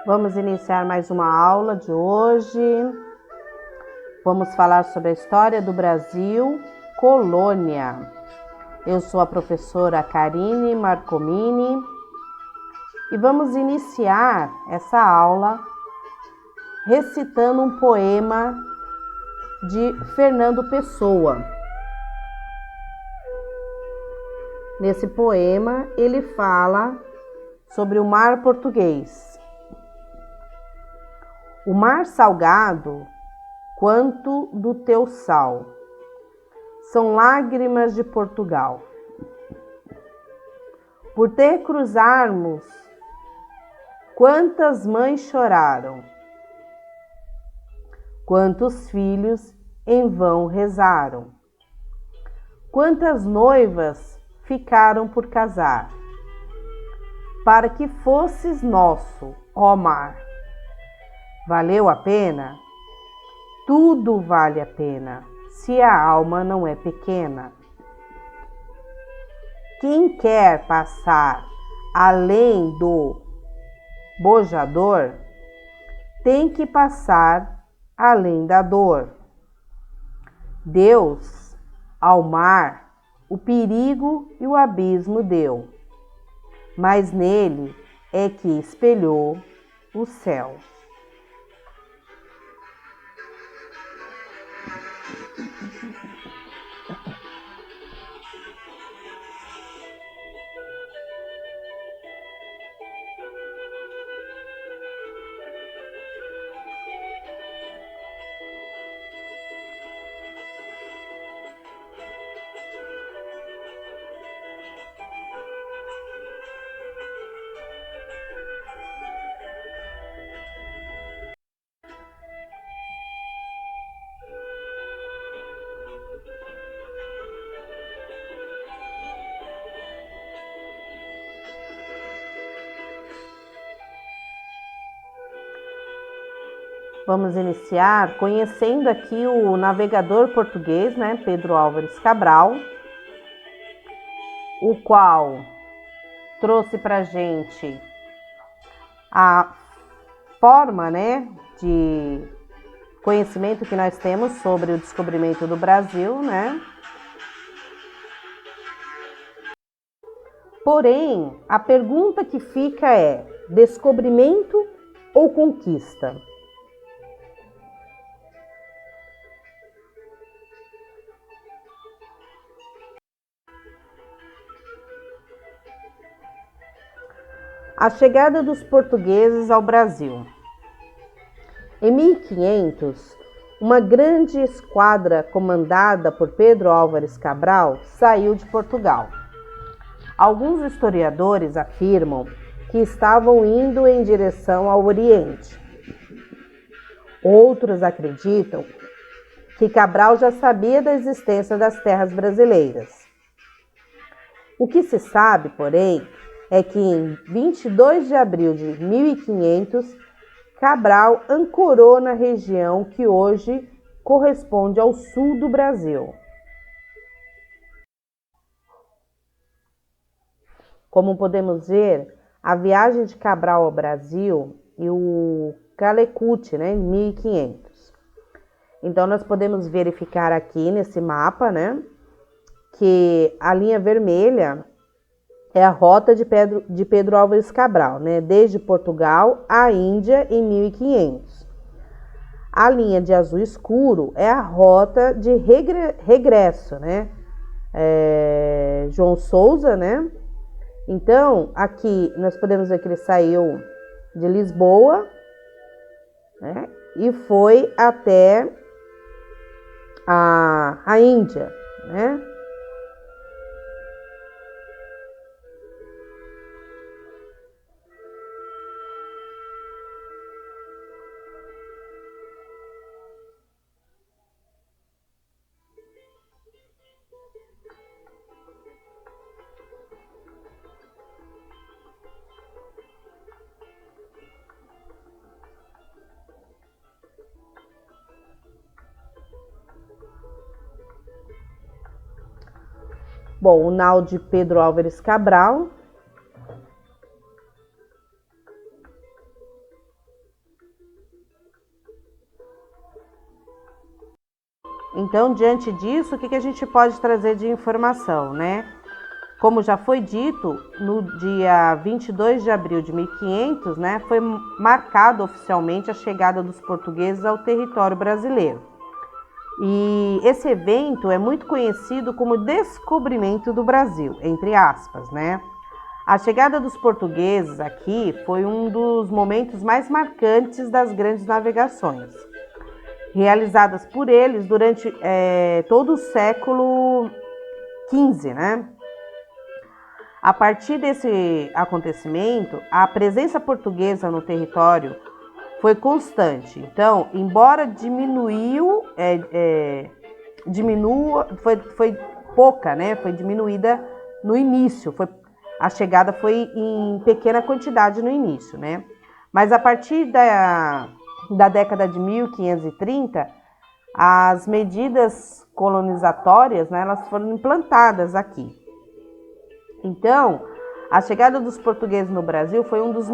Vamos iniciar mais uma aula de hoje. Vamos falar sobre a história do Brasil, colônia. Eu sou a professora Karine Marcomini e vamos iniciar essa aula recitando um poema de Fernando Pessoa. Nesse poema, ele fala sobre o mar português. O mar salgado, quanto do teu sal, são lágrimas de Portugal. Por ter cruzarmos, quantas mães choraram, quantos filhos em vão rezaram, quantas noivas ficaram por casar, para que fosses nosso, ó mar. Valeu a pena? Tudo vale a pena, se a alma não é pequena. Quem quer passar além do bojador, tem que passar além da dor. Deus, ao mar, o perigo e o abismo deu, mas nele é que espelhou o céu. Vamos iniciar conhecendo aqui o navegador português, né, Pedro Álvares Cabral, o qual trouxe para a gente a forma, né, de conhecimento que nós temos sobre o descobrimento do Brasil, né? Porém, a pergunta que fica é: descobrimento ou conquista? A chegada dos portugueses ao Brasil. Em 1500, uma grande esquadra comandada por Pedro Álvares Cabral saiu de Portugal. Alguns historiadores afirmam que estavam indo em direção ao Oriente. Outros acreditam que Cabral já sabia da existência das terras brasileiras. O que se sabe, porém, é que em 22 de abril de 1500, Cabral ancorou na região que hoje corresponde ao sul do Brasil. Como podemos ver, a viagem de Cabral ao Brasil e o Calecut, né, em 1500. Então, nós podemos verificar aqui nesse mapa, né, que a linha vermelha é a rota de Pedro Álvares Cabral, né? Desde Portugal à Índia em 1500. A linha de azul escuro é a rota de regresso, né? João Sousa, né? Então, aqui nós podemos ver que ele saiu de Lisboa, né? E foi até a Índia, né? Bom, o nau de Pedro Álvares Cabral Então, diante disso, o que a gente pode trazer de informação, né? Como já foi dito, no dia 22 de abril de 1500, né, foi marcado oficialmente a chegada dos portugueses ao território brasileiro. E esse evento é muito conhecido como descobrimento do Brasil, entre aspas, né? A chegada dos portugueses aqui foi um dos momentos mais marcantes das grandes navegações, realizadas por eles durante todo o século XV, né? A partir desse acontecimento, a presença portuguesa no território foi constante. Então, embora foi pouca, né? Foi diminuída no início. A chegada foi em pequena quantidade no início, né? Mas a partir da década de 1530, as medidas colonizatórias, né, elas foram implantadas aqui. Então, a chegada dos portugueses no Brasil foi um dos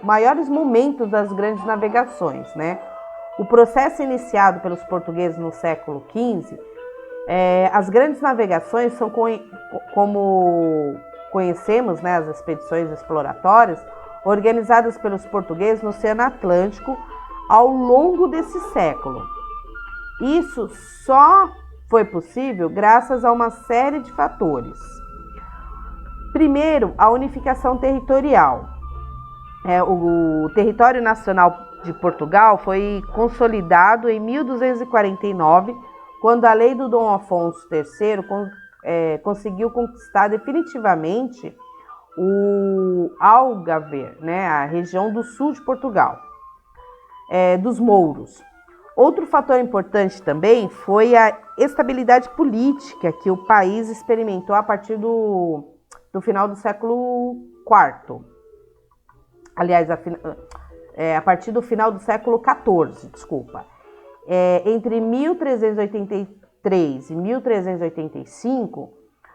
maiores momentos das grandes navegações, né? O processo iniciado pelos portugueses no século XV, as grandes navegações são como conhecemos, né, as expedições exploratórias, organizadas pelos portugueses no Oceano Atlântico ao longo desse século. Isso só foi possível graças a uma série de fatores. Primeiro, a unificação territorial. O território nacional de Portugal foi consolidado em 1249, quando a lei do Dom Afonso III conseguiu conquistar definitivamente o Algarve, né, a região do sul de Portugal, dos mouros. Outro fator importante também foi a estabilidade política que o país experimentou a partir do final do século IV. Aliás, a partir do final do século XIV, desculpa. Entre 1383 e 1385,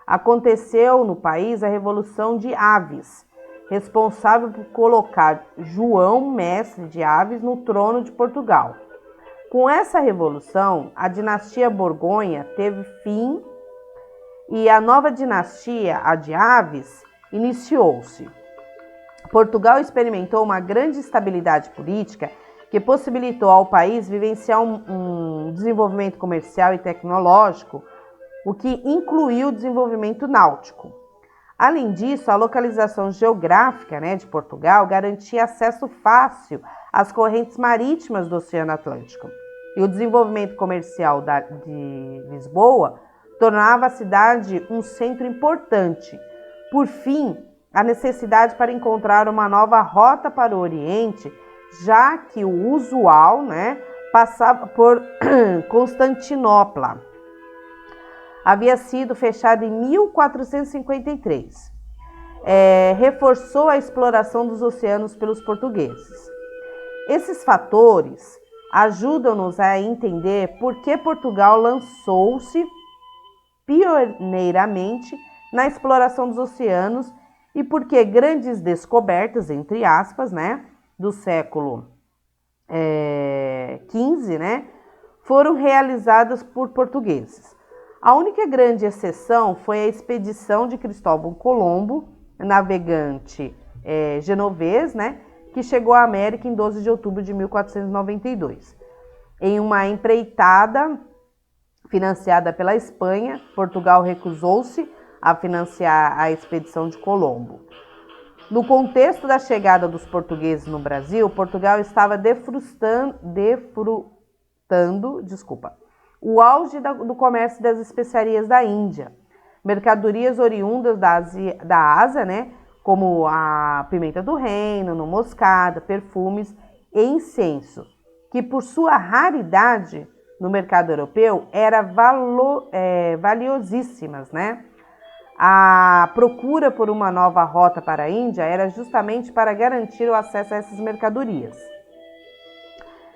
aconteceu no país a Revolução de Aves, responsável por colocar João, mestre de Aves, no trono de Portugal. Com essa revolução, a dinastia Borgonha teve fim e a nova dinastia, a de Aves, iniciou-se. Portugal experimentou uma grande estabilidade política que possibilitou ao país vivenciar um desenvolvimento comercial e tecnológico, o que incluiu o desenvolvimento náutico. Além disso, a localização geográfica, né, de Portugal garantia acesso fácil às correntes marítimas do Oceano Atlântico. E o desenvolvimento comercial de Lisboa tornava a cidade um centro importante. Por fim, a necessidade para encontrar uma nova rota para o Oriente, já que o usual, né, passava por Constantinopla. Havia sido fechado em 1453. Reforçou a exploração dos oceanos pelos portugueses. Esses fatores ajudam-nos a entender por que Portugal lançou-se pioneiramente na exploração dos oceanos e por que grandes descobertas, entre aspas, né, do século XV, né, foram realizadas por portugueses. A única grande exceção foi a expedição de Cristóvão Colombo, navegante genovês, né, que chegou à América em 12 de outubro de 1492. Em uma empreitada financiada pela Espanha, Portugal recusou-se a financiar a expedição de Colombo. No contexto da chegada dos portugueses no Brasil, Portugal estava desfrutando o auge do comércio das especiarias da Índia, mercadorias oriundas da Ásia, né, como a pimenta do reino, noz moscada, perfumes e incenso, que por sua raridade no mercado europeu eram valiosíssimas, né? A procura por uma nova rota para a Índia era justamente para garantir o acesso a essas mercadorias.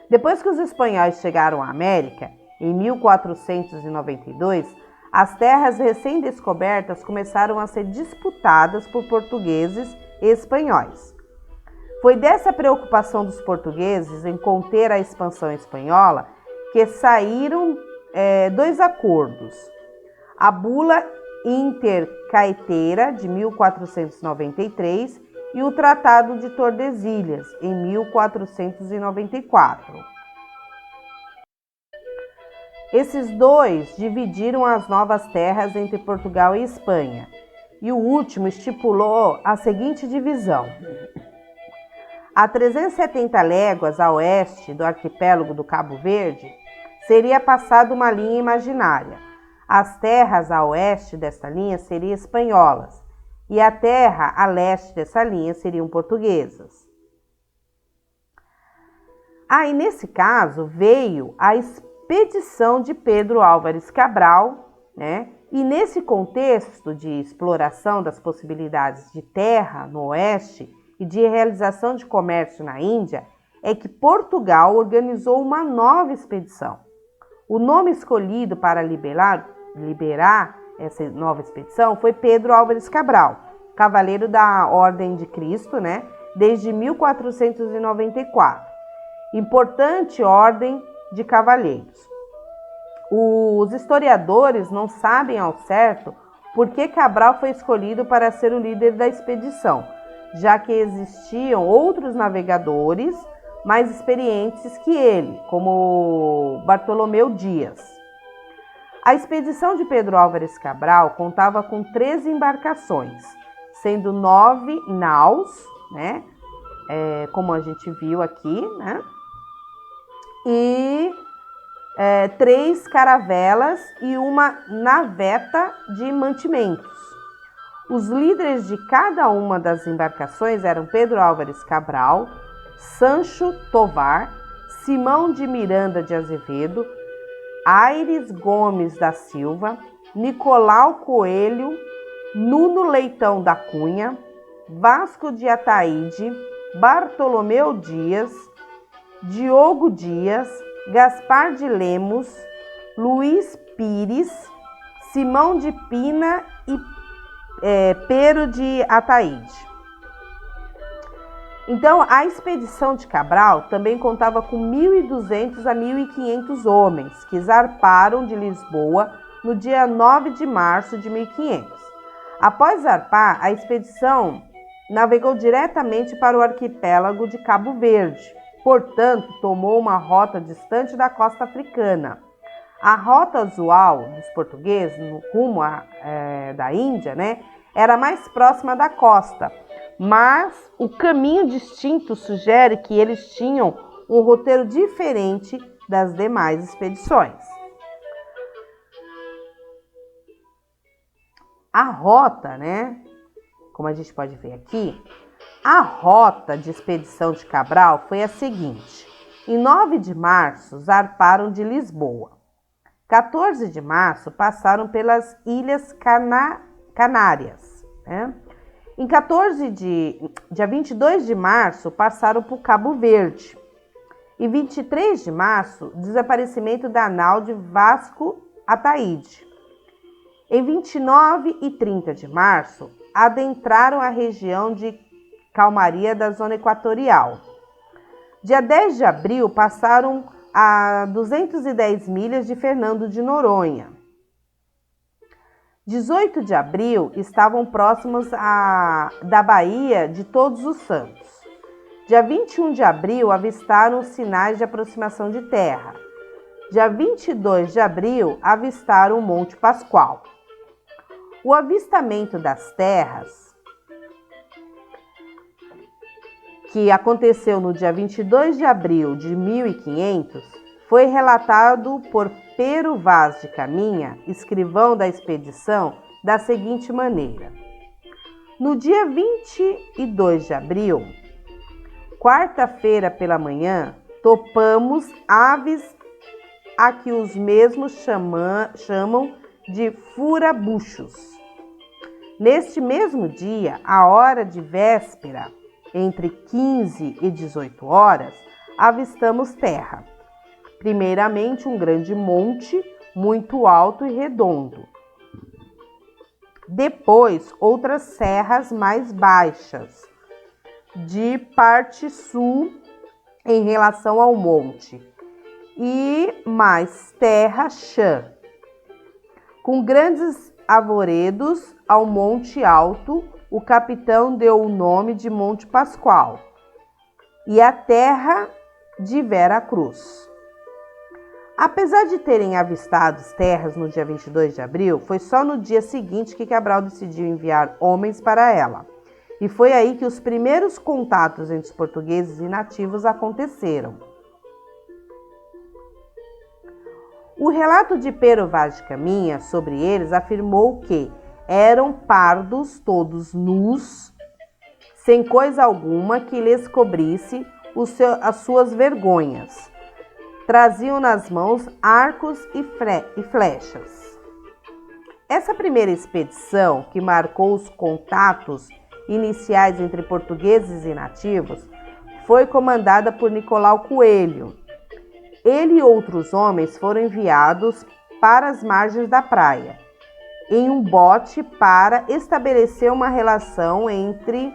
Depois que os espanhóis chegaram à América, em 1492, as terras recém-descobertas começaram a ser disputadas por portugueses e espanhóis. Foi dessa preocupação dos portugueses em conter a expansão espanhola que saíram dois acordos. A Bula Intercaeteira, de 1493, e o Tratado de Tordesilhas, em 1494. Esses dois dividiram as novas terras entre Portugal e Espanha, e o último estipulou a seguinte divisão: a 370 léguas a oeste do arquipélago do Cabo Verde seria passada uma linha imaginária. As terras a oeste desta linha seriam espanholas e a terra a leste dessa linha seriam portuguesas. Aí, nesse caso, veio a expedição de Pedro Álvares Cabral, né? E nesse contexto de exploração das possibilidades de terra no oeste e de realização de comércio na Índia, é que Portugal organizou uma nova expedição. O nome escolhido para liberar essa nova expedição foi Pedro Álvares Cabral, cavaleiro da Ordem de Cristo, né, desde 1494. Importante ordem de cavaleiros. Os historiadores não sabem ao certo por que Cabral foi escolhido para ser o líder da expedição, já que existiam outros navegadores mais experientes que ele, como Bartolomeu Dias. A expedição de Pedro Álvares Cabral contava com 13 embarcações, sendo 9 naus, né, como a gente viu aqui, né, e 3 caravelas e uma naveta de mantimentos. Os líderes de cada uma das embarcações eram Pedro Álvares Cabral, Sancho Tovar, Simão de Miranda de Azevedo, Aires Gomes da Silva, Nicolau Coelho, Nuno Leitão da Cunha, Vasco de Ataíde, Bartolomeu Dias, Diogo Dias, Gaspar de Lemos, Luiz Pires, Simão de Pina e Pero de Ataíde. Então, a expedição de Cabral também contava com 1.200 a 1.500 homens, que zarparam de Lisboa no dia 9 de março de 1500. Após zarpar, a expedição navegou diretamente para o arquipélago de Cabo Verde, portanto, tomou uma rota distante da costa africana. A rota usual dos portugueses, no rumo da Índia, né, era mais próxima da costa, mas o caminho distinto sugere que eles tinham um roteiro diferente das demais expedições. A rota, né, como a gente pode ver aqui, a rota de expedição de Cabral foi a seguinte: em 9 de março, zarparam de Lisboa. 14 de março, passaram pelas Ilhas Canárias, né? Em dia 22 de março, passaram por Cabo Verde. Em 23 de março, desaparecimento da nau de Vasco Ataíde. Em 29 e 30 de março, adentraram a região de calmaria da zona equatorial. Dia 10 de abril, passaram a 210 milhas de Fernando de Noronha. 18 de abril, estavam próximos da Baía de Todos os Santos. Dia 21 de abril, avistaram sinais de aproximação de terra. Dia 22 de abril, avistaram o Monte Pascoal. O avistamento das terras, que aconteceu no dia 22 de abril de 1500, foi relatado por Pero Vaz de Caminha, escrivão da expedição, da seguinte maneira: no dia 22 de abril, quarta-feira pela manhã, topamos aves a que os mesmos chamam de furabuchos. Neste mesmo dia, a hora de véspera, entre 15 e 18 horas, avistamos terra. Primeiramente, um grande monte, muito alto e redondo. Depois, outras serras mais baixas, de parte sul em relação ao monte. e mais terra chã, com grandes arvoredos ao monte alto. O capitão deu o nome de Monte Pascoal e a terra de Vera Cruz. Apesar de terem avistado as terras no dia 22 de abril, foi só no dia seguinte que Cabral decidiu enviar homens para ela. E foi aí que os primeiros contatos entre os portugueses e nativos aconteceram. O relato de Pero Vaz de Caminha sobre eles afirmou que eram pardos, todos nus, sem coisa alguma que lhes cobrisse as suas vergonhas. Traziam nas mãos arcos e flechas. Essa primeira expedição, que marcou os contatos iniciais entre portugueses e nativos, foi comandada por Nicolau Coelho. Ele e outros homens foram enviados para as margens da praia, em um bote, para estabelecer uma relação entre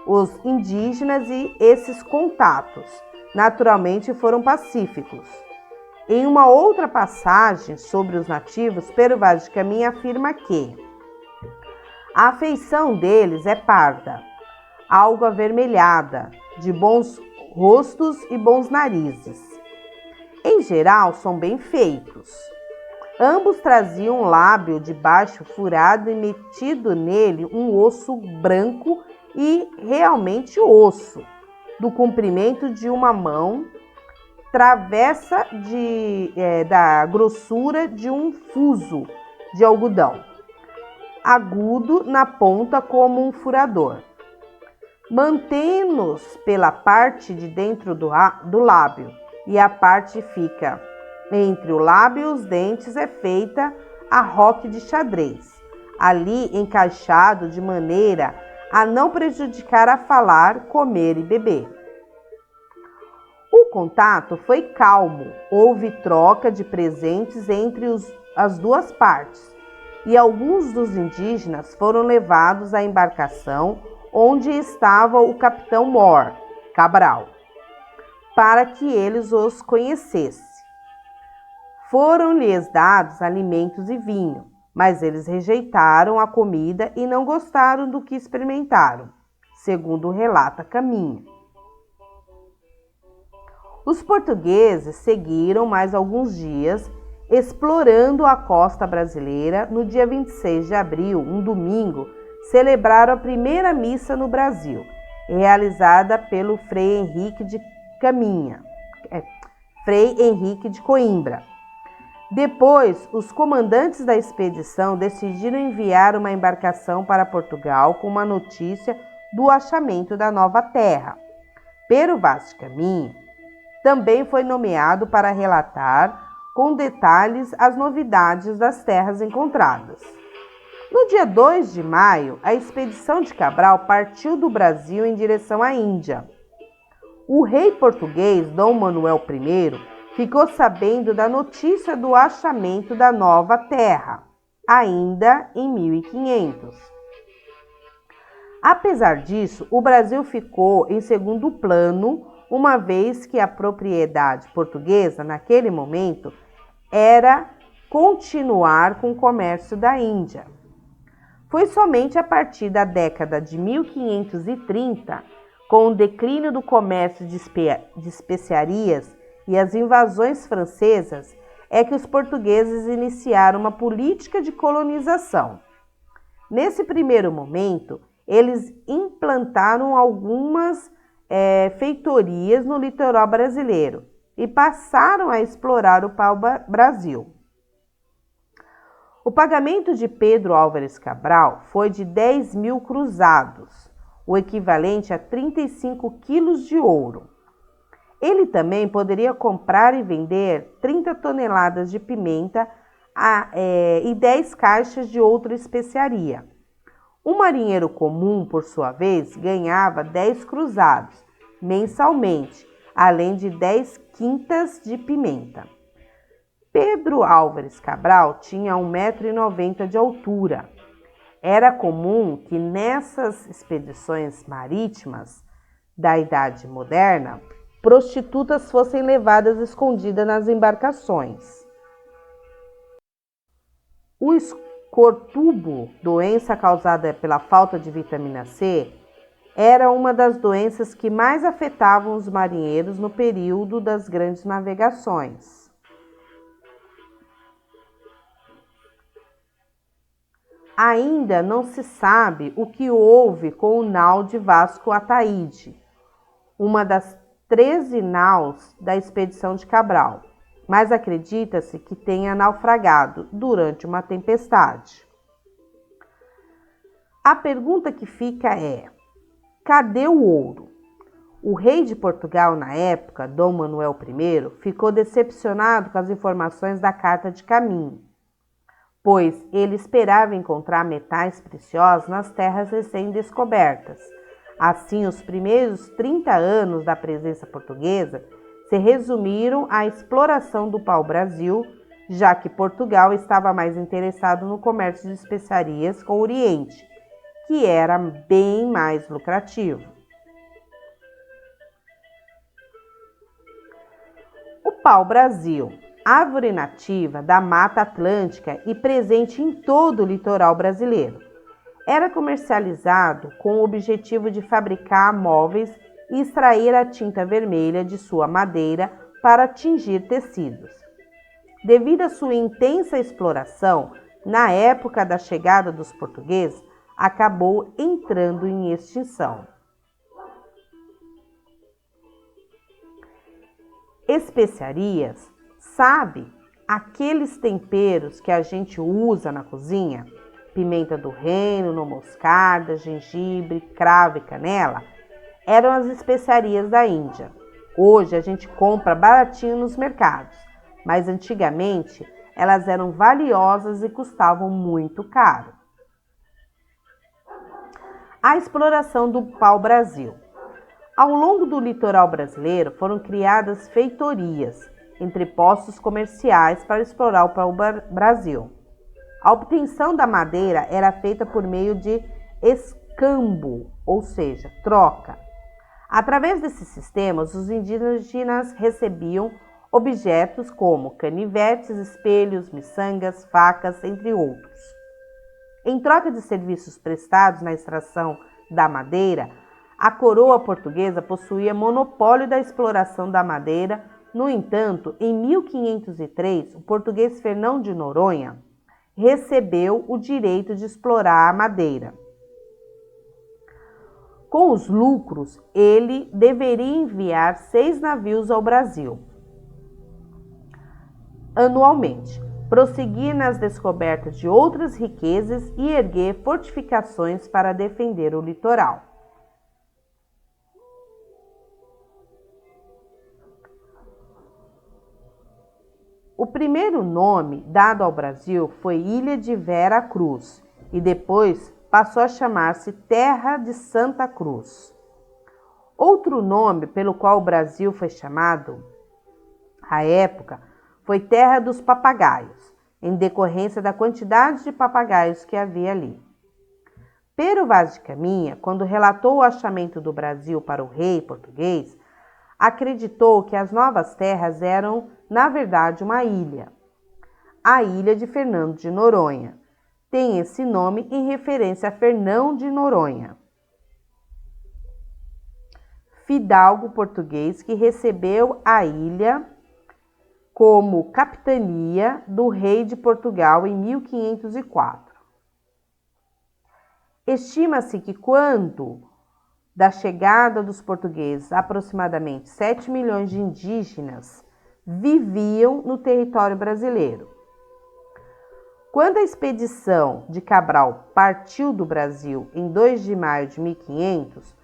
os indígenas, e esses contatos, naturalmente, foram pacíficos. Em uma outra passagem sobre os nativos, Pero Vaz de Caminha afirma que a feição deles é parda, algo avermelhada, de bons rostos e bons narizes. Em geral, são bem feitos. Ambos traziam um lábio de baixo furado e metido nele um osso branco e realmente osso, do comprimento de uma mão, travessa da grossura de um fuso de algodão, agudo na ponta como um furador. Mantém-nos pela parte de dentro do lábio, e a parte fica entre o lábio e os dentes é feita a roque de xadrez, ali encaixado de maneira a não prejudicar a falar, comer e beber. O contato foi calmo, houve troca de presentes entre as duas partes, e alguns dos indígenas foram levados à embarcação onde estava o capitão Mor Cabral, para que eles os conhecessem. Foram-lhes dados alimentos e vinho, mas eles rejeitaram a comida e não gostaram do que experimentaram, segundo relata Caminha. Os portugueses seguiram mais alguns dias, explorando a costa brasileira. No dia 26 de abril, um domingo, celebraram a primeira missa no Brasil, realizada pelo Frei Henrique de Coimbra. Depois, os comandantes da expedição decidiram enviar uma embarcação para Portugal com uma notícia do achamento da nova terra. Pero Vaz de Caminha também foi nomeado para relatar com detalhes as novidades das terras encontradas. No dia 2 de maio, a expedição de Cabral partiu do Brasil em direção à Índia. O rei português Dom Manuel I ficou sabendo da notícia do achamento da nova terra, ainda em 1500. Apesar disso, o Brasil ficou em segundo plano, uma vez que a propriedade portuguesa, naquele momento, era continuar com o comércio da Índia. Foi somente a partir da década de 1530, com o declínio do comércio de especiarias e as invasões francesas, é que os portugueses iniciaram uma política de colonização. Nesse primeiro momento, eles implantaram algumas feitorias no litoral brasileiro e passaram a explorar o pau-brasil. O pagamento de Pedro Álvares Cabral foi de 10.000 cruzados, o equivalente a 35 quilos de ouro. Ele também poderia comprar e vender 30 toneladas de pimenta e 10 caixas de outra especiaria. Um marinheiro comum, por sua vez, ganhava 10 cruzados mensalmente, além de 10 quintas de pimenta. Pedro Álvares Cabral tinha 1,90 m de altura. Era comum que nessas expedições marítimas da Idade Moderna, prostitutas fossem levadas escondidas nas embarcações. O escortubo, doença causada pela falta de vitamina C, era uma das doenças que mais afetavam os marinheiros no período das grandes navegações. Ainda não se sabe o que houve com o nau de Vasco Ataíde, uma das 13 naus da expedição de Cabral, mas acredita-se que tenha naufragado durante uma tempestade. A pergunta que fica é: cadê o ouro? O rei de Portugal na época, Dom Manuel I, ficou decepcionado com as informações da Carta de Caminho, pois ele esperava encontrar metais preciosos nas terras recém-descobertas. Assim, os primeiros 30 anos da presença portuguesa se resumiram à exploração do pau-brasil, já que Portugal estava mais interessado no comércio de especiarias com o Oriente, que era bem mais lucrativo. O pau-brasil, árvore nativa da Mata Atlântica e presente em todo o litoral brasileiro, era comercializado com o objetivo de fabricar móveis e extrair a tinta vermelha de sua madeira para tingir tecidos. Devido à sua intensa exploração, na época da chegada dos portugueses, acabou entrando em extinção. Especiarias, sabe? Aqueles temperos que a gente usa na cozinha? Pimenta do reino, noz moscada, gengibre, cravo e canela, eram as especiarias da Índia. Hoje a gente compra baratinho nos mercados, mas antigamente elas eram valiosas e custavam muito caro. A exploração do pau-brasil. Ao longo do litoral brasileiro foram criadas feitorias, entrepostos comerciais para explorar o pau-brasil. A obtenção da madeira era feita por meio de escambo, ou seja, troca. Através desses sistemas, os indígenas recebiam objetos como canivetes, espelhos, miçangas, facas, entre outros. Em troca de serviços prestados na extração da madeira, a coroa portuguesa possuía monopólio da exploração da madeira. No entanto, em 1503, o português Fernão de Noronha recebeu o direito de explorar a madeira. Com os lucros, ele deveria enviar 6 navios ao Brasil anualmente, prosseguir nas descobertas de outras riquezas e erguer fortificações para defender o litoral. O primeiro nome dado ao Brasil foi Ilha de Vera Cruz e depois passou a chamar-se Terra de Santa Cruz. Outro nome pelo qual o Brasil foi chamado, à época, foi Terra dos Papagaios, em decorrência da quantidade de papagaios que havia ali. Pero Vaz de Caminha, quando relatou o achamento do Brasil para o rei português, acreditou que as novas terras eram, na verdade, uma ilha. A ilha de Fernando de Noronha tem esse nome em referência a Fernão de Noronha, fidalgo português que recebeu a ilha como capitania do rei de Portugal em 1504. Estima-se que quando da chegada dos portugueses, aproximadamente 7 milhões de indígenas viviam no território brasileiro. Quando a expedição de Cabral partiu do Brasil em 2 de maio de 1500,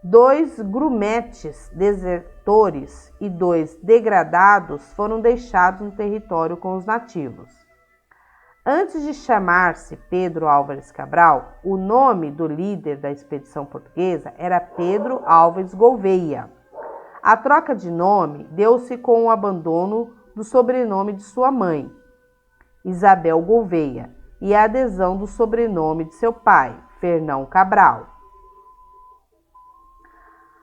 2 grumetes desertores e 2 degradados foram deixados no território com os nativos. Antes de chamar-se Pedro Álvares Cabral, o nome do líder da expedição portuguesa era Pedro Álvares Gouveia. A troca de nome deu-se com o abandono do sobrenome de sua mãe, Isabel Gouveia, e a adesão do sobrenome de seu pai, Fernão Cabral.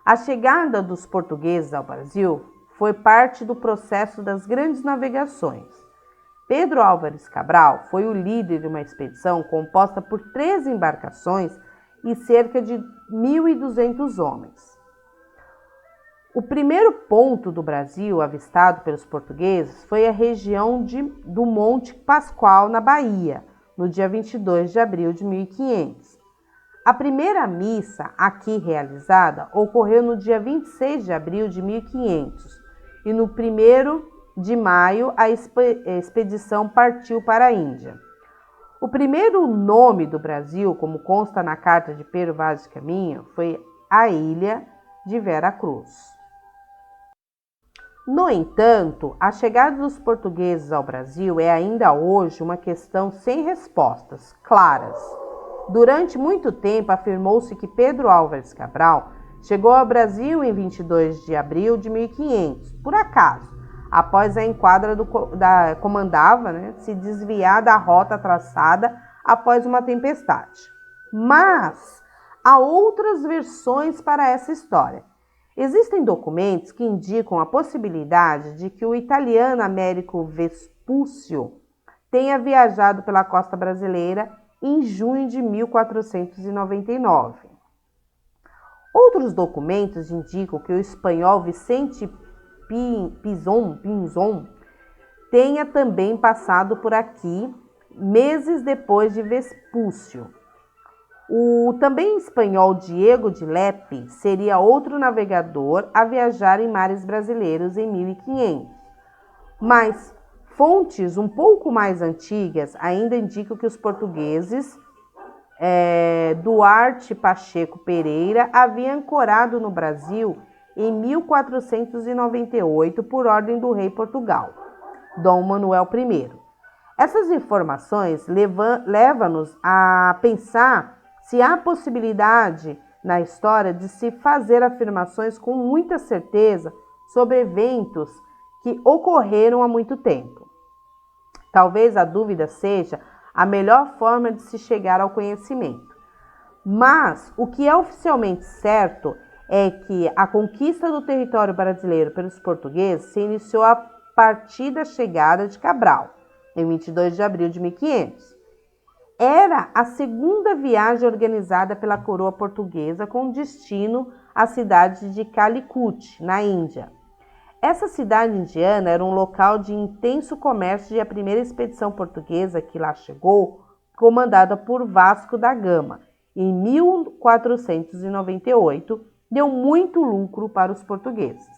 A chegada dos portugueses ao Brasil foi parte do processo das grandes navegações. Pedro Álvares Cabral foi o líder de uma expedição composta por 13 embarcações e cerca de 1.200 homens. O primeiro ponto do Brasil avistado pelos portugueses foi a região do Monte Pascoal, na Bahia, no dia 22 de abril de 1500. A primeira missa aqui realizada ocorreu no dia 26 de abril de 1500 e no 1º de maio a expedição partiu para a Índia. O primeiro nome do Brasil, como consta na carta de Pero Vaz de Caminha, foi a ilha de Vera Cruz. No entanto, a chegada dos portugueses ao Brasil é ainda hoje uma questão sem respostas claras. Durante muito tempo afirmou-se que Pedro Álvares Cabral chegou ao Brasil em 22 de abril de 1500, por acaso, após a enquadra comandava se desviar da rota traçada após uma tempestade. Mas há outras versões para essa história. Existem documentos que indicam a possibilidade de que o italiano Américo Vespúcio tenha viajado pela costa brasileira em junho de 1499. Outros documentos indicam que o espanhol Vicente Pinzon tenha também passado por aqui meses depois de Vespúcio. O também espanhol Diego de Lepe seria outro navegador a viajar em mares brasileiros em 1500. Mas fontes um pouco mais antigas ainda indicam que os portugueses Duarte Pacheco Pereira havia ancorado no Brasil em 1498 por ordem do rei Portugal, Dom Manuel I. Essas informações levam-nos a pensar se há possibilidade na história de se fazer afirmações com muita certeza sobre eventos que ocorreram há muito tempo. Talvez a dúvida seja a melhor forma de se chegar ao conhecimento. Mas o que é oficialmente certo é que a conquista do território brasileiro pelos portugueses se iniciou a partir da chegada de Cabral, em 22 de abril de 1500. Era a segunda viagem organizada pela coroa portuguesa com destino à cidade de Calicut, na Índia. Essa cidade indiana era um local de intenso comércio e a primeira expedição portuguesa que lá chegou, comandada por Vasco da Gama, em 1498, deu muito lucro para os portugueses.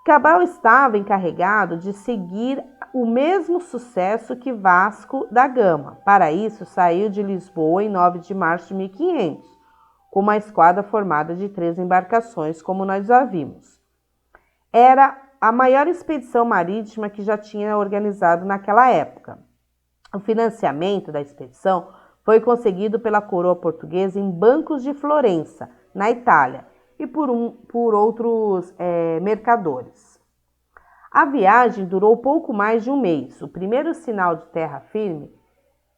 Cabral estava encarregado de seguir o mesmo sucesso que Vasco da Gama. Para isso, saiu de Lisboa em 9 de março de 1500, com uma esquadra formada de 3 embarcações, como nós já vimos. Era a maior expedição marítima que já tinha organizado naquela época. O financiamento da expedição foi conseguido pela coroa portuguesa em bancos de Florença, na Itália, e por outros mercadores. A viagem durou pouco mais de um mês. O primeiro sinal de terra firme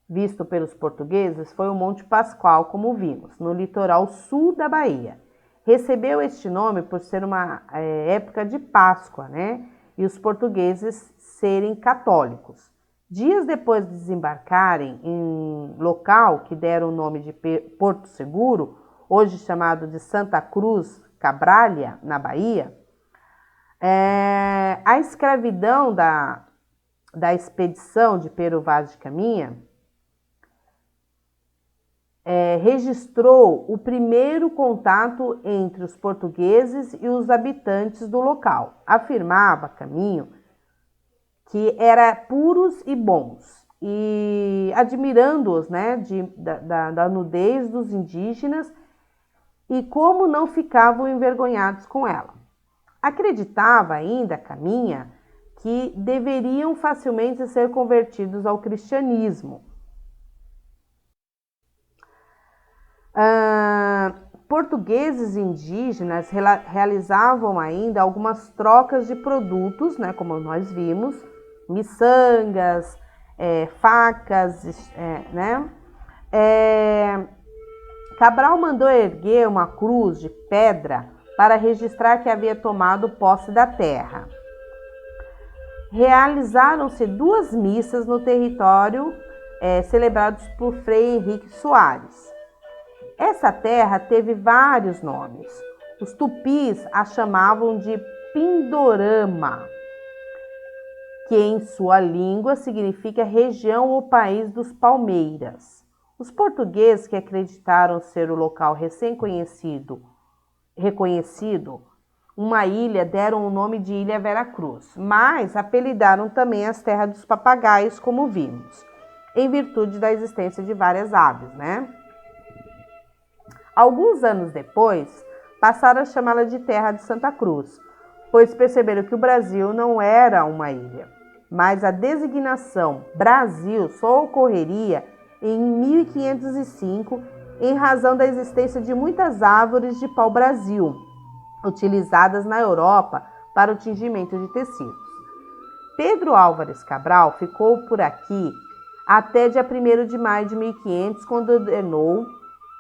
visto pelos portugueses foi o Monte Pascoal, como vimos, no litoral sul da Bahia. Recebeu este nome por ser uma época de Páscoa, e os portugueses serem católicos. Dias depois de desembarcarem em local que deram o nome de Porto Seguro, hoje chamado de Santa Cruz Cabralha, na Bahia, a escravidão da expedição de Pero Vaz de Caminha registrou o primeiro contato entre os portugueses e os habitantes do local. Afirmava Caminho que eram puros e bons, e admirando-os da nudez dos indígenas e como não ficavam envergonhados com ela. Acreditava ainda Caminha que deveriam facilmente ser convertidos ao cristianismo. Portugueses e indígenas realizavam ainda algumas trocas de produtos, como nós vimos, miçangas, facas, Cabral mandou erguer uma cruz de pedra para registrar que havia tomado posse da terra. Realizaram-se 2 missas no território celebradas por Frei Henrique Soares. Essa terra teve vários nomes. Os tupis a chamavam de Pindorama, que em sua língua significa região ou país dos palmeiras. Os portugueses, que acreditaram ser o local reconhecido, uma ilha, deram o nome de Ilha Veracruz, mas apelidaram também as terras dos papagaios, como vimos, em virtude da existência de várias aves, né? Alguns anos depois, passaram a chamá-la de Terra de Santa Cruz, pois perceberam que o Brasil não era uma ilha, mas a designação Brasil só ocorreria em 1505, em razão da existência de muitas árvores de pau-brasil, utilizadas na Europa para o tingimento de tecidos. Pedro Álvares Cabral ficou por aqui até dia 1º de maio de 1500, quando ordenou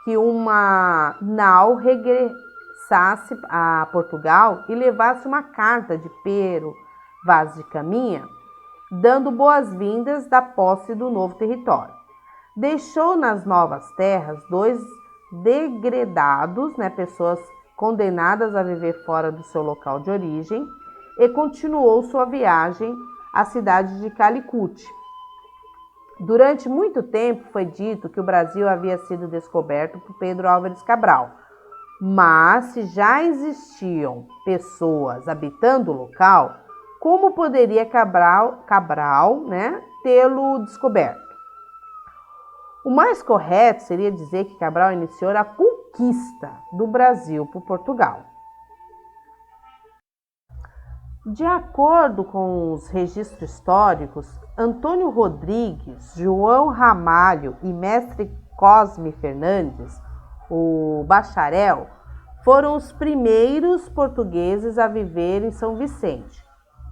que uma nau regressasse a Portugal e levasse uma carta de Pero Vaz de Caminha, dando boas-vindas da posse do novo território. Deixou nas novas terras 2 degredados, pessoas condenadas a viver fora do seu local de origem, e continuou sua viagem à cidade de Calicut. Durante muito tempo foi dito que o Brasil havia sido descoberto por Pedro Álvares Cabral, mas se já existiam pessoas habitando o local, como poderia Cabral tê-lo descoberto? O mais correto seria dizer que Cabral iniciou a conquista do Brasil por Portugal. De acordo com os registros históricos, Antônio Rodrigues, João Ramalho e mestre Cosme Fernandes, o bacharel, foram os primeiros portugueses a viver em São Vicente.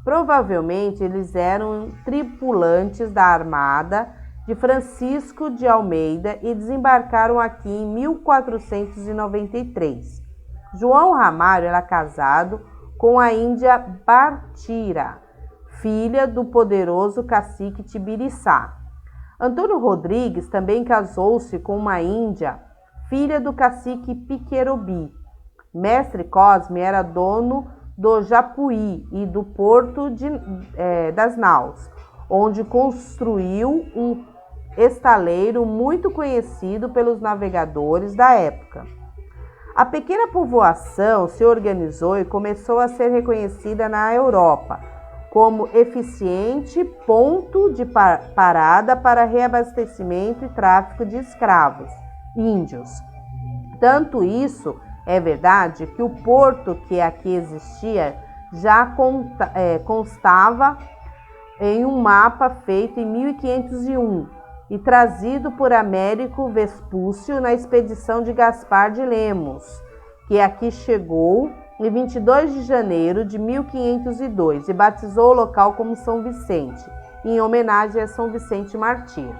Provavelmente eles eram tripulantes da armada de Francisco de Almeida e desembarcaram aqui em 1493. João Ramalho era casado com a índia Bartira, filha do poderoso cacique Tibiriçá. Antônio Rodrigues também casou-se com uma índia, filha do cacique Piquerobi. Mestre Cosme era dono do Japuí e do Porto das Naus, onde construiu um estaleiro muito conhecido pelos navegadores da época. A pequena povoação se organizou e começou a ser reconhecida na Europa como eficiente ponto de parada para reabastecimento e tráfico de escravos índios. Tanto isso é verdade que o porto que aqui existia já constava em um mapa feito em 1501 e trazido por Américo Vespúcio na expedição de Gaspar de Lemos, que aqui chegou em 22 de janeiro de 1502 e batizou o local como São Vicente, em homenagem a São Vicente Mártir.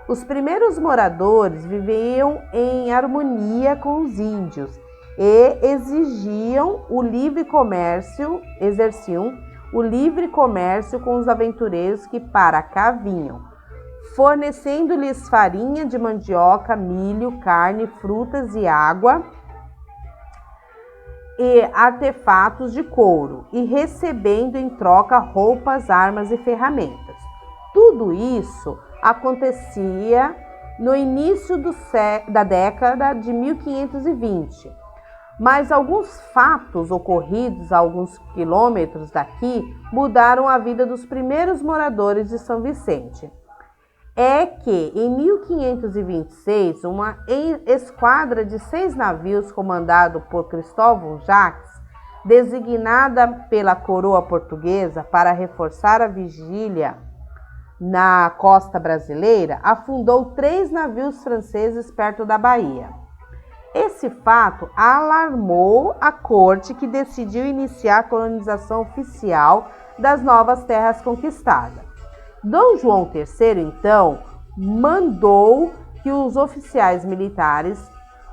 Os primeiros moradores viviam em harmonia com os índios e exerciam o livre comércio com os aventureiros que para cá vinham, fornecendo-lhes farinha de mandioca, milho, carne, frutas e água e artefatos de couro, e recebendo em troca roupas, armas e ferramentas. Tudo isso acontecia no início da década de 1520, mas alguns fatos ocorridos a alguns quilômetros daqui mudaram a vida dos primeiros moradores de São Vicente. É que em 1526, uma esquadra de 6 navios comandado por Cristóvão Jacques, designada pela coroa portuguesa para reforçar a vigília na costa brasileira, afundou 3 navios franceses perto da Bahia. Esse fato alarmou a corte, que decidiu iniciar a colonização oficial das novas terras conquistadas. Dom João III, então, mandou que os oficiais militares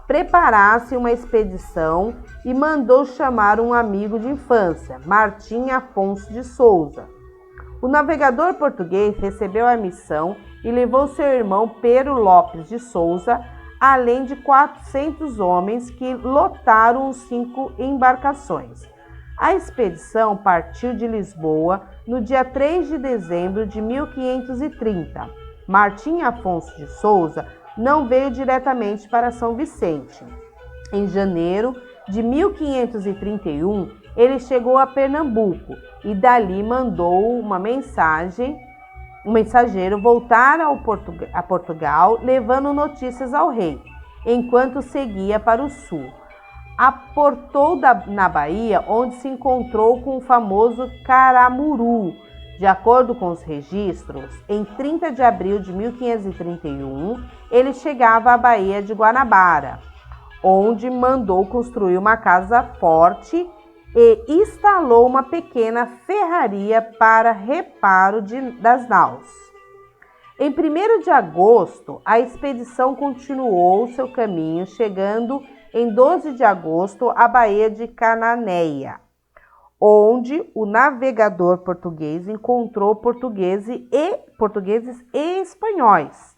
preparasse uma expedição e mandou chamar um amigo de infância, Martim Afonso de Souza. O navegador português recebeu a missão e levou seu irmão Pero Lopes de Souza, além de 400 homens que lotaram os 5 embarcações. A expedição partiu de Lisboa no dia 3 de dezembro de 1530. Martim Afonso de Souza não veio diretamente para São Vicente. Em janeiro de 1531, ele chegou a Pernambuco e dali mandou um mensageiro voltar a Portugal, levando notícias ao rei, enquanto seguia para o sul. Aportou na Bahia, onde se encontrou com o famoso Caramuru. De acordo com os registros, em 30 de abril de 1531, ele chegava à Baía de Guanabara, onde mandou construir uma casa forte e instalou uma pequena ferraria para reparo das naus. Em 1º de agosto, a expedição continuou seu caminho, chegando em 12 de agosto à Baía de Cananéia, onde o navegador português encontrou portugueses e espanhóis.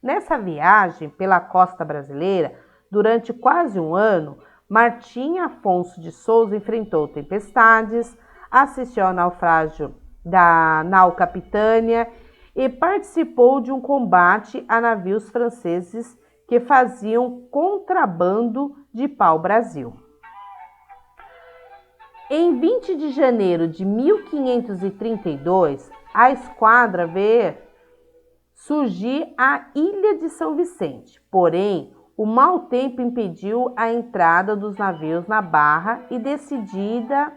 Nessa viagem pela costa brasileira, durante quase um ano, Martim Afonso de Souza enfrentou tempestades, assistiu ao naufrágio da nau Capitânia e participou de um combate a navios franceses que faziam contrabando de pau-brasil. Em 20 de janeiro de 1532, a esquadra vê surgir a Ilha de São Vicente. Porém, o mau tempo impediu a entrada dos navios na Barra e decidida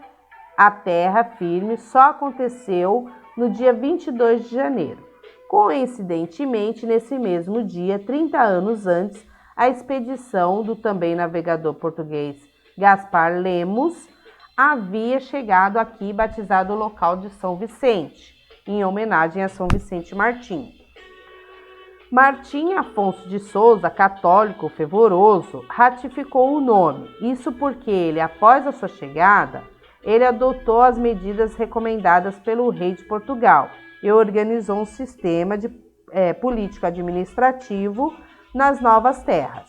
a terra firme só aconteceu no dia 22 de janeiro. Coincidentemente, nesse mesmo dia, 30 anos antes, a expedição do também navegador português Gaspar Lemos havia chegado aqui, batizado o local de São Vicente, em homenagem a São Vicente Martim. Martim Afonso de Souza, católico fervoroso, ratificou o nome. Isso porque ele, após a sua chegada, ele adotou as medidas recomendadas pelo rei de Portugal e organizou um sistema de político administrativo nas novas terras.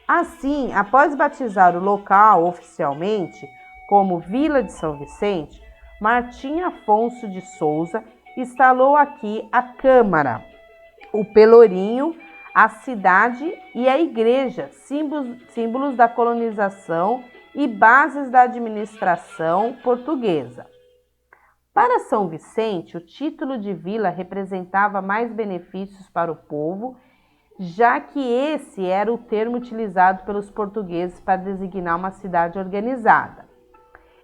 Assim, após batizar o local oficialmente como Vila de São Vicente, Martim Afonso de Souza instalou aqui a Câmara, o Pelourinho, a cidade e a igreja, símbolos da colonização e bases da administração portuguesa. Para São Vicente, o título de vila representava mais benefícios para o povo, já que esse era o termo utilizado pelos portugueses para designar uma cidade organizada.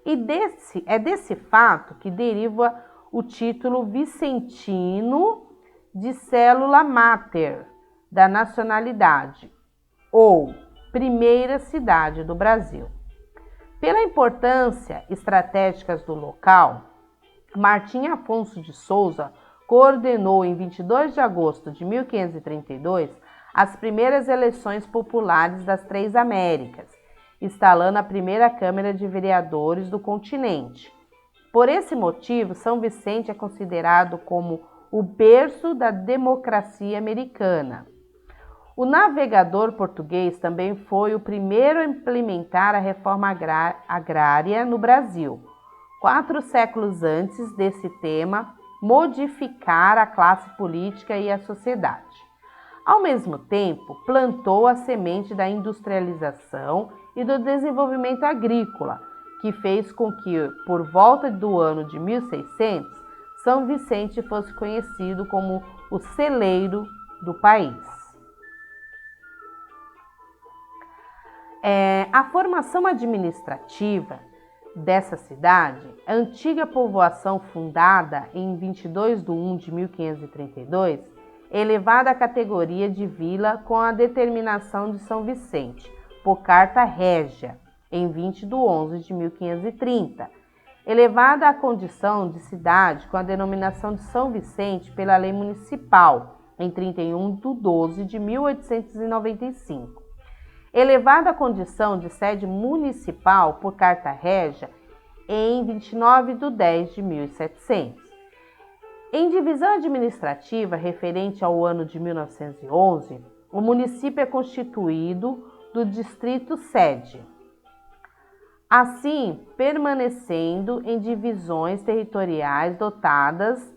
E desse fato que deriva o título vicentino de célula máter da nacionalidade, ou primeira cidade do Brasil. Pela importância estratégica do local, Martim Afonso de Souza coordenou em 22 de agosto de 1532 as primeiras eleições populares das Três Américas, instalando a primeira Câmara de Vereadores do continente. Por esse motivo, São Vicente é considerado como o berço da democracia americana. O navegador português também foi o primeiro a implementar a reforma agrária no Brasil. 4 séculos antes desse tema, modificar a classe política e a sociedade. Ao mesmo tempo, plantou a semente da industrialização e do desenvolvimento agrícola, que fez com que, por volta do ano de 1600, São Vicente fosse conhecido como o celeiro do país. A formação administrativa dessa cidade, a antiga povoação fundada em 22/1 de 1532, elevada à categoria de vila com a determinação de São Vicente, por carta régia, em 20/11 de 1530, elevada à condição de cidade com a denominação de São Vicente pela lei municipal, em 31/12 de 1895. elevada à condição de sede municipal por carta régia em 29/10/1700. Em divisão administrativa referente ao ano de 1911, o município é constituído do distrito sede, assim permanecendo em divisões territoriais dotadas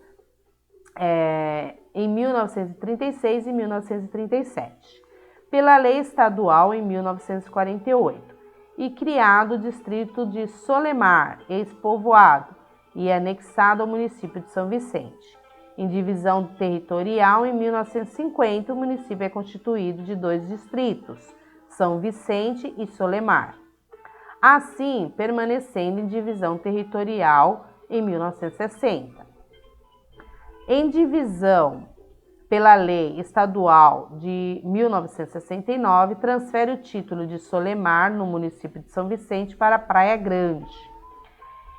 em 1936 e 1937, pela Lei Estadual em 1948, e criado o distrito de Solemar, ex-povoado, e anexado ao município de São Vicente. Em divisão territorial, em 1950, o município é constituído de 2 distritos, São Vicente e Solemar, assim permanecendo em divisão territorial em 1960. Em divisão pela Lei Estadual de 1969, transfere o título de Solemar no município de São Vicente para Praia Grande.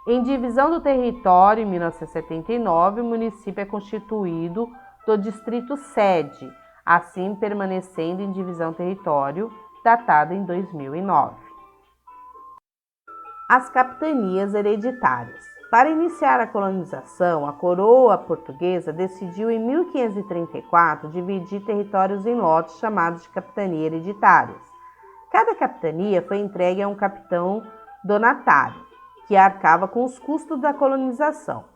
Em divisão do território, em 1979, o município é constituído do distrito sede, assim permanecendo em divisão território, datada em 2009. As capitanias hereditárias. Para iniciar a colonização, a coroa portuguesa decidiu em 1534 dividir territórios em lotes chamados de capitanias hereditárias. Cada capitania foi entregue a um capitão donatário, que arcava com os custos da colonização.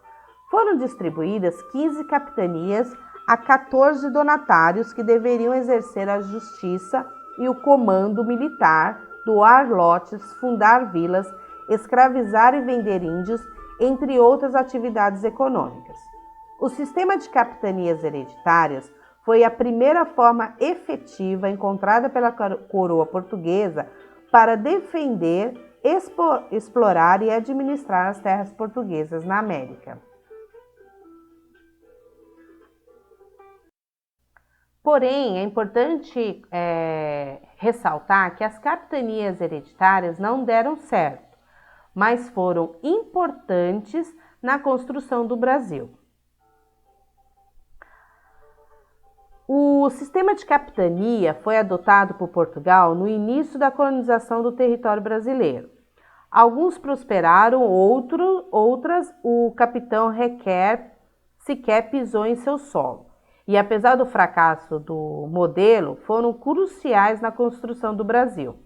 Foram distribuídas 15 capitanias a 14 donatários que deveriam exercer a justiça e o comando militar, doar lotes, fundar vilas, escravizar e vender índios, entre outras atividades econômicas. O sistema de capitanias hereditárias foi a primeira forma efetiva encontrada pela coroa portuguesa para defender, explorar e administrar as terras portuguesas na América. Porém, é importante ressaltar que as capitanias hereditárias não deram certo, mas foram importantes na construção do Brasil. O sistema de capitania foi adotado por Portugal no início da colonização do território brasileiro. Alguns prosperaram, outras o capitão sequer pisou em seu solo. E apesar do fracasso do modelo, foram cruciais na construção do Brasil.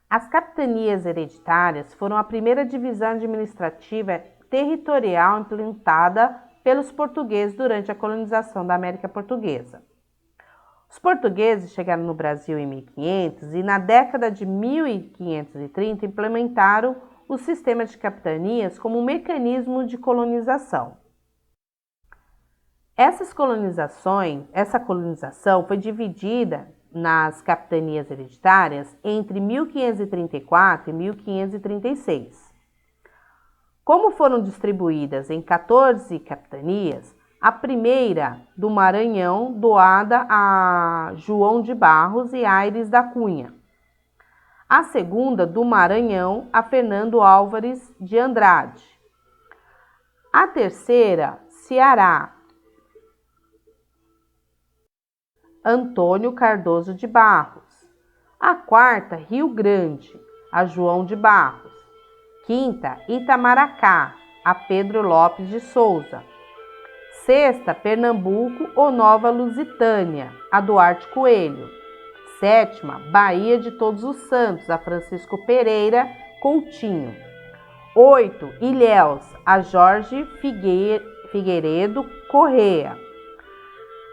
As capitanias hereditárias foram a primeira divisão administrativa territorial implantada pelos portugueses durante a colonização da América Portuguesa. Os portugueses chegaram no Brasil em 1500 e, na década de 1530, implementaram o sistema de capitanias como um mecanismo de colonização. Essa colonização foi dividida nas capitanias hereditárias entre 1534 e 1536. Como foram distribuídas em 14 capitanias, a primeira do Maranhão, doada a João de Barros e Aires da Cunha. A segunda do Maranhão, a Fernando Álvares de Andrade. A terceira, Ceará, Antônio Cardoso de Barros. A quarta, Rio Grande, a João de Barros. Quinta, Itamaracá, a Pedro Lopes de Souza. Sexta, Pernambuco ou Nova Lusitânia, a Duarte Coelho. Sétima, Bahia de Todos os Santos, a Francisco Pereira Coutinho. 8, Ilhéus, a Jorge Figueiredo Correa.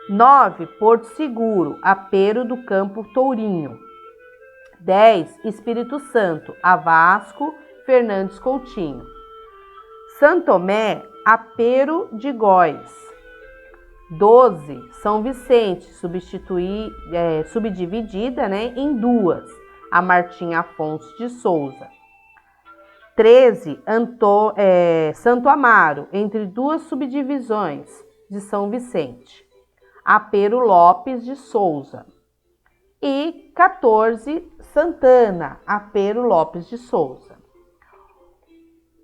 9, Porto Seguro, a Pero do Campo Tourinho. 10, Espírito Santo, a Vasco Fernandes Coutinho. São Tomé, a Pero de Góis. 12, São Vicente, subdividida em duas, a Martim Afonso de Souza. 13, Santo Amaro, entre duas subdivisões de São Vicente, a Pero Lopes de Souza. E 14, Santana, a Pero Lopes de Souza.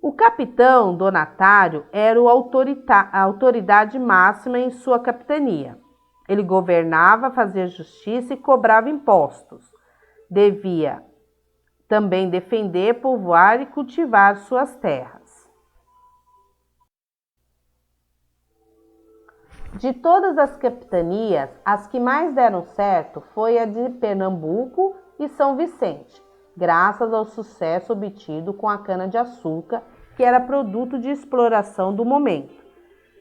O capitão donatário era a autoridade máxima em sua capitania. Ele governava, fazia justiça e cobrava impostos. Devia também defender, povoar e cultivar suas terras. De todas as capitanias, as que mais deram certo foi a de Pernambuco e São Vicente, graças ao sucesso obtido com a cana-de-açúcar, que era produto de exploração do momento,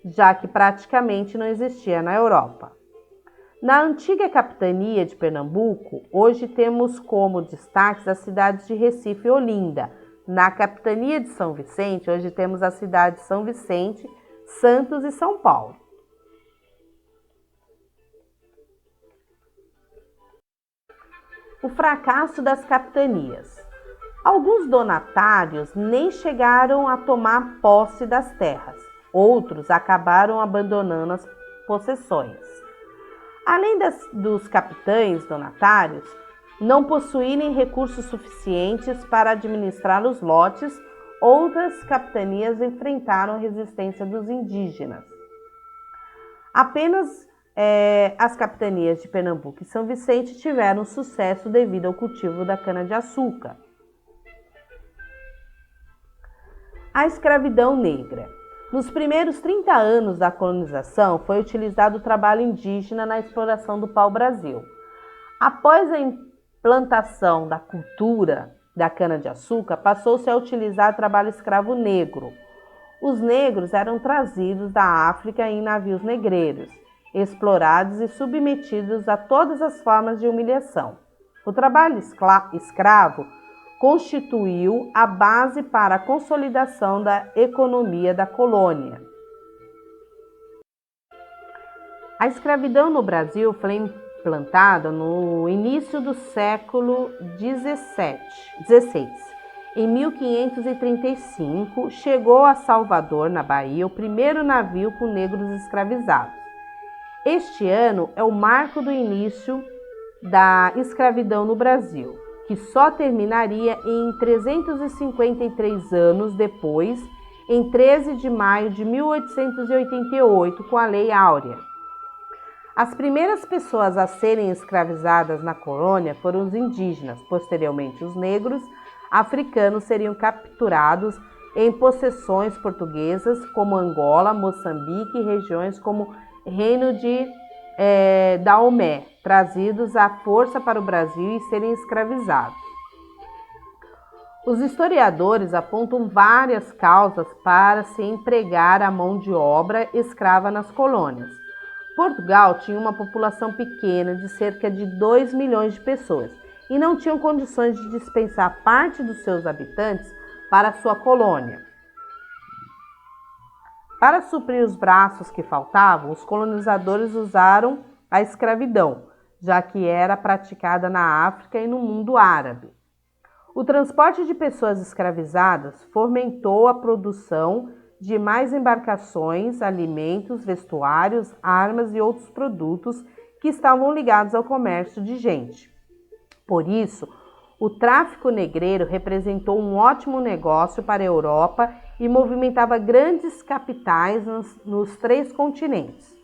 já que praticamente não existia na Europa. Na antiga capitania de Pernambuco, hoje temos como destaques as cidades de Recife e Olinda. Na capitania de São Vicente, hoje temos as cidades de São Vicente, Santos e São Paulo. O fracasso das capitanias. Alguns donatários nem chegaram a tomar posse das terras, outros acabaram abandonando as possessões. Além dos capitães donatários não possuírem recursos suficientes para administrar os lotes, outras capitanias enfrentaram a resistência dos indígenas. Apenas as capitanias de Pernambuco e São Vicente tiveram sucesso devido ao cultivo da cana-de-açúcar. A escravidão negra. Nos primeiros 30 anos da colonização, foi utilizado o trabalho indígena na exploração do pau-brasil. Após a implantação da cultura da cana-de-açúcar, passou-se a utilizar o trabalho escravo negro. Os negros eram trazidos da África em navios negreiros, explorados e submetidos a todas as formas de humilhação. O trabalho escravo constituiu a base para a consolidação da economia da colônia. A escravidão no Brasil foi implantada no início do século XVI. Em 1535, chegou a Salvador, na Bahia, o primeiro navio com negros escravizados. Este ano é o marco do início da escravidão no Brasil, que só terminaria em 353 anos depois, em 13 de maio de 1888, com a Lei Áurea. As primeiras pessoas a serem escravizadas na colônia foram os indígenas. Posteriormente, os negros africanos seriam capturados em possessões portuguesas, como Angola, Moçambique e regiões como Reino de Daomé, trazidos à força para o Brasil e serem escravizados. Os historiadores apontam várias causas para se empregar a mão de obra escrava nas colônias. Portugal tinha uma população pequena de cerca de 2 milhões de pessoas e não tinham condições de dispensar parte dos seus habitantes para sua colônia. Para suprir os braços que faltavam, os colonizadores usaram a escravidão, já que era praticada na África e no mundo árabe. O transporte de pessoas escravizadas fomentou a produção de mais embarcações, alimentos, vestuários, armas e outros produtos que estavam ligados ao comércio de gente. Por isso, o tráfico negreiro representou um ótimo negócio para a Europa e movimentava grandes capitais nos 3 continentes.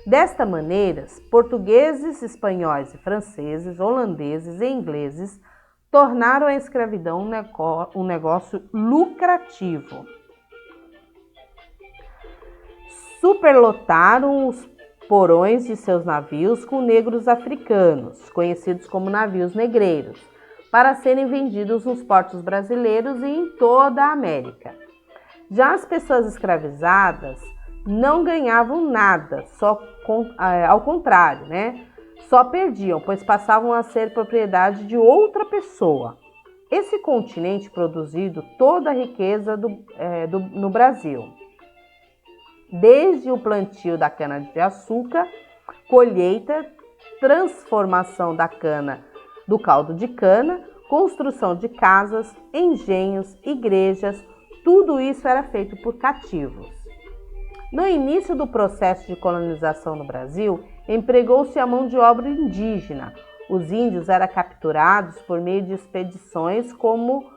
Desta maneira, portugueses, espanhóis e franceses, holandeses e ingleses tornaram a escravidão um negócio lucrativo. Superlotaram os porões de seus navios com negros africanos, conhecidos como navios negreiros, para serem vendidos nos portos brasileiros e em toda a América. Já as pessoas escravizadas não ganhavam nada, ao contrário, só perdiam, pois passavam a ser propriedade de outra pessoa. Esse continente produziu toda a riqueza no Brasil, desde o plantio da cana-de-açúcar, colheita, transformação da cana do caldo de cana, construção de casas, engenhos, igrejas, tudo isso era feito por cativos. No início do processo de colonização no Brasil, empregou-se a mão de obra indígena. Os índios eram capturados por meio de expedições como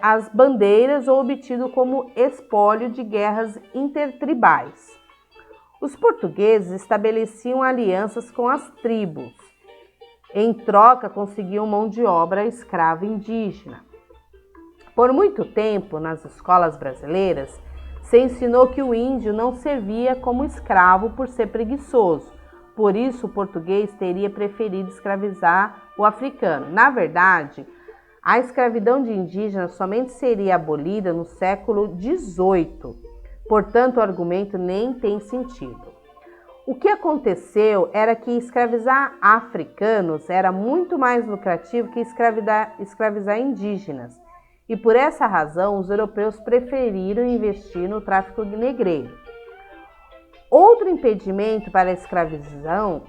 as bandeiras ou obtido como espólio de guerras intertribais. Os portugueses estabeleciam alianças com as tribos. Em troca, conseguiam mão de obra escrava indígena. Por muito tempo, nas escolas brasileiras, se ensinou que o índio não servia como escravo por ser preguiçoso. Por isso, o português teria preferido escravizar o africano. Na verdade, a escravidão de indígenas somente seria abolida no século XVIII. Portanto, o argumento nem tem sentido. O que aconteceu era que escravizar africanos era muito mais lucrativo que escravizar indígenas. E por essa razão, os europeus preferiram investir no tráfico negreiro. Outro impedimento para a escravização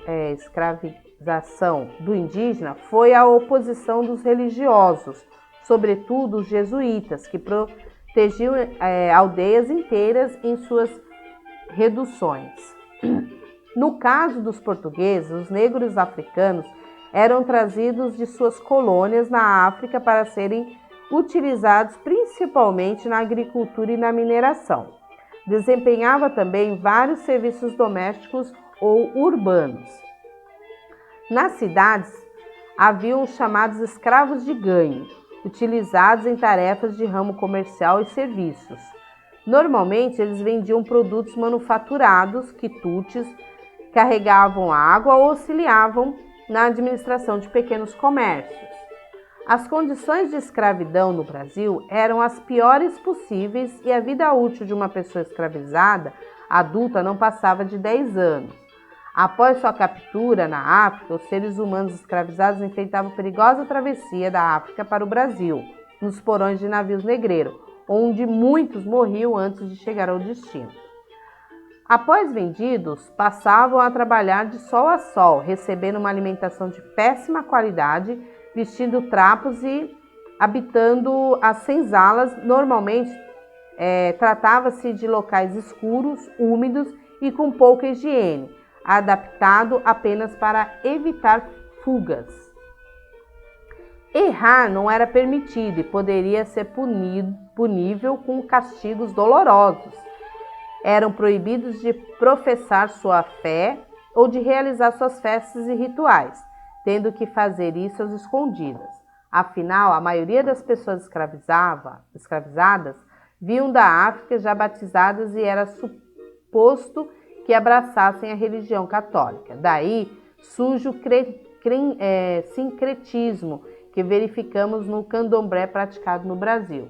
do indígena foi a oposição dos religiosos, sobretudo os jesuítas, que protegiam aldeias inteiras em suas reduções. No caso dos portugueses, os negros africanos eram trazidos de suas colônias na África para serem utilizados principalmente na agricultura e na mineração. Desempenhava também vários serviços domésticos ou urbanos. Nas cidades, havia os chamados escravos de ganho, utilizados em tarefas de ramo comercial e serviços. Normalmente, eles vendiam produtos manufaturados, quitutes, carregavam água ou auxiliavam na administração de pequenos comércios. As condições de escravidão no Brasil eram as piores possíveis e a vida útil de uma pessoa escravizada adulta não passava de 10 anos. Após sua captura na África, os seres humanos escravizados enfrentavam perigosa travessia da África para o Brasil, nos porões de navios negreiros, onde muitos morriam antes de chegar ao destino. Após vendidos, passavam a trabalhar de sol a sol, recebendo uma alimentação de péssima qualidade, vestindo trapos e habitando as senzalas. Normalmente, tratava-se de locais escuros, úmidos e com pouca higiene, adaptado apenas para evitar fugas. Errar não era permitido e poderia ser punível com castigos dolorosos. Eram proibidos de professar sua fé ou de realizar suas festas e rituais, tendo que fazer isso às escondidas. Afinal, a maioria das pessoas escravizadas vinham da África já batizadas e era suposto que abraçassem a religião católica. Daí surge o sincretismo que verificamos no candomblé praticado no Brasil.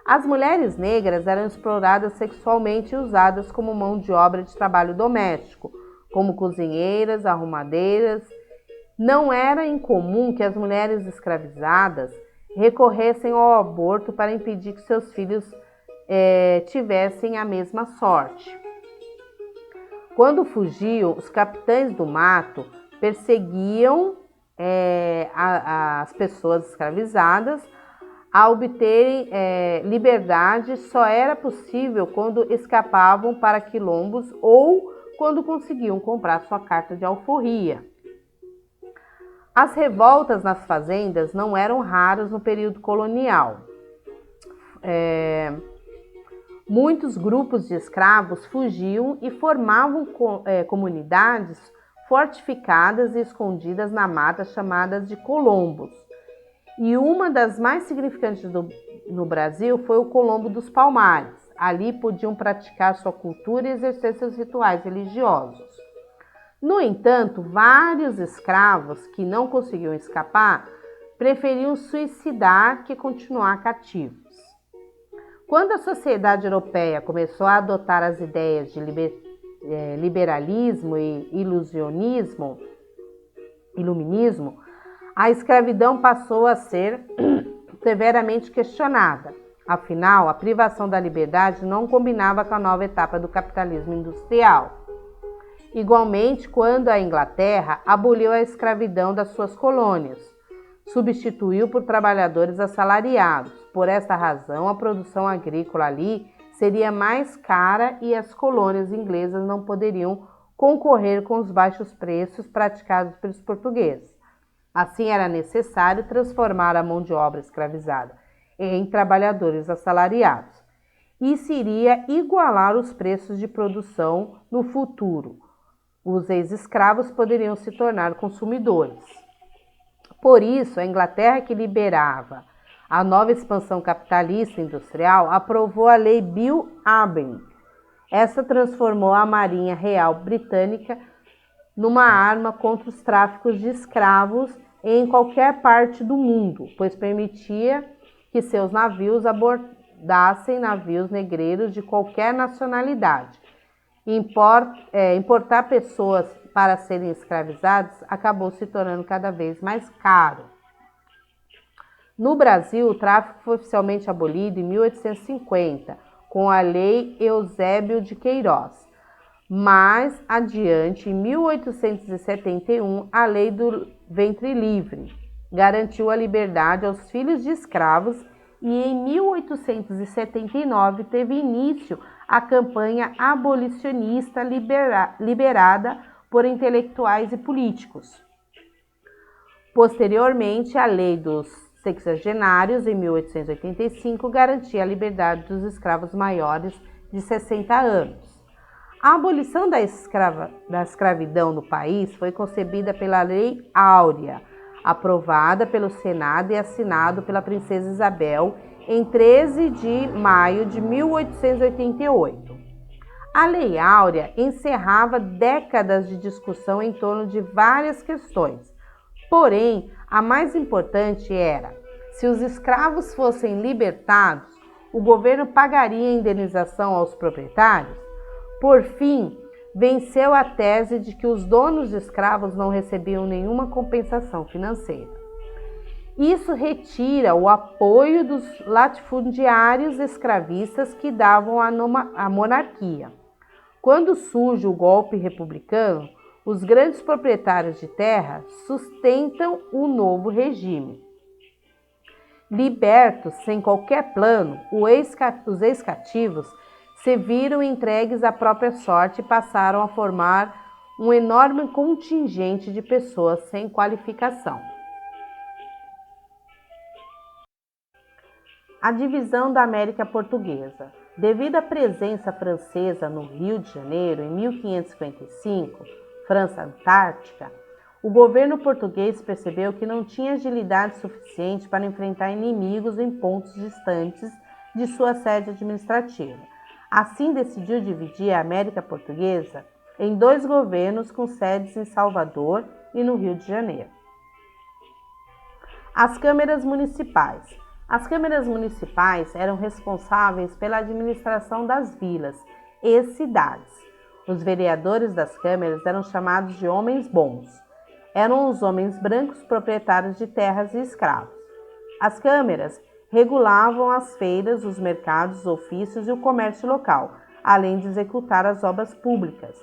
As mulheres negras eram exploradas sexualmente e usadas como mão de obra de trabalho doméstico, como cozinheiras, arrumadeiras. Não era incomum que as mulheres escravizadas recorressem ao aborto para impedir que seus filhos tivessem a mesma sorte. Quando fugiam, os capitães do mato perseguiam as pessoas escravizadas. A obterem liberdade só era possível quando escapavam para quilombos ou quando conseguiam comprar sua carta de alforria. As revoltas nas fazendas não eram raras no período colonial. Muitos grupos de escravos fugiam e formavam comunidades fortificadas e escondidas na mata chamadas de colombos. E uma das mais significantes no Brasil foi o Colombo dos Palmares. Ali podiam praticar sua cultura e exercer seus rituais religiosos. No entanto, vários escravos que não conseguiam escapar preferiam suicidar que continuar cativos. Quando a sociedade europeia começou a adotar as ideias de liberalismo e iluminismo, a escravidão passou a ser severamente questionada. Afinal, a privação da liberdade não combinava com a nova etapa do capitalismo industrial. Igualmente, quando a Inglaterra aboliu a escravidão das suas colônias, substituiu por trabalhadores assalariados. Por esta razão, a produção agrícola ali seria mais cara e as colônias inglesas não poderiam concorrer com os baixos preços praticados pelos portugueses. Assim, era necessário transformar a mão de obra escravizada em trabalhadores assalariados. Isso iria igualar os preços de produção no futuro. Os ex-escravos poderiam se tornar consumidores. Por isso, a Inglaterra, que liberava a nova expansão capitalista industrial, aprovou a Lei Bill Abeling. Essa transformou a Marinha Real Britânica numa arma contra os tráficos de escravos em qualquer parte do mundo, pois permitia que seus navios abordassem navios negreiros de qualquer nacionalidade. Importar pessoas para serem escravizadas acabou se tornando cada vez mais caro. No Brasil, o tráfico foi oficialmente abolido em 1850, com a Lei Eusébio de Queiroz. Mais adiante, em 1871, a Lei do Ventre Livre garantiu a liberdade aos filhos de escravos e em 1879 teve início a campanha abolicionista liberada por intelectuais e políticos. Posteriormente, a Lei dos Sexagenários, em 1885, garantia a liberdade dos escravos maiores de 60 anos. A abolição da escravidão no país foi concebida pela Lei Áurea, aprovada pelo Senado e assinado pela Princesa Isabel em 13 de maio de 1888. A Lei Áurea encerrava décadas de discussão em torno de várias questões. Porém, a mais importante era: se os escravos fossem libertados, o governo pagaria a indenização aos proprietários? Por fim, venceu a tese de que os donos de escravos não recebiam nenhuma compensação financeira. Isso retira o apoio dos latifundiários escravistas que davam à monarquia. Quando surge o golpe republicano, os grandes proprietários de terra sustentam o novo regime. Libertos sem qualquer plano, os ex-cativos se viram entregues à própria sorte e passaram a formar um enorme contingente de pessoas sem qualificação. A divisão da América Portuguesa. Devido à presença francesa no Rio de Janeiro em 1555, França Antártica, o governo português percebeu que não tinha agilidade suficiente para enfrentar inimigos em pontos distantes de sua sede administrativa. Assim, decidiu dividir a América Portuguesa em 2 governos com sedes em Salvador e no Rio de Janeiro. As câmeras municipais. As câmeras municipais eram responsáveis pela administração das vilas e cidades. Os vereadores das câmeras eram chamados de homens bons. Eram os homens brancos proprietários de terras e escravos. As câmeras regulavam as feiras, os mercados, os ofícios e o comércio local, além de executar as obras públicas.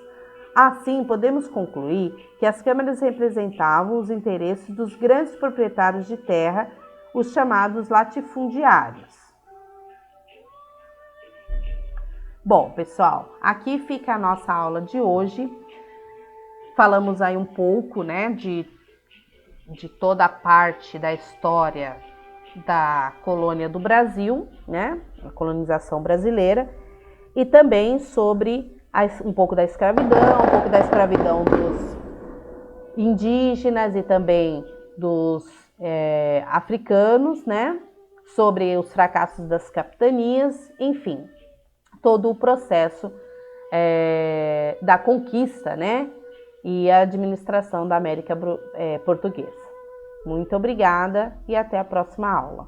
Assim, podemos concluir que as câmaras representavam os interesses dos grandes proprietários de terra, os chamados latifundiários. Bom, pessoal, aqui fica a nossa aula de hoje. Falamos aí um pouco, né, de toda a parte da história da colônia do Brasil, né, a colonização brasileira, e também sobre um pouco da escravidão dos indígenas e também dos africanos, né, sobre os fracassos das capitanias, enfim, todo o processo da conquista, né, e a administração da América Portuguesa. Muito obrigada e até a próxima aula.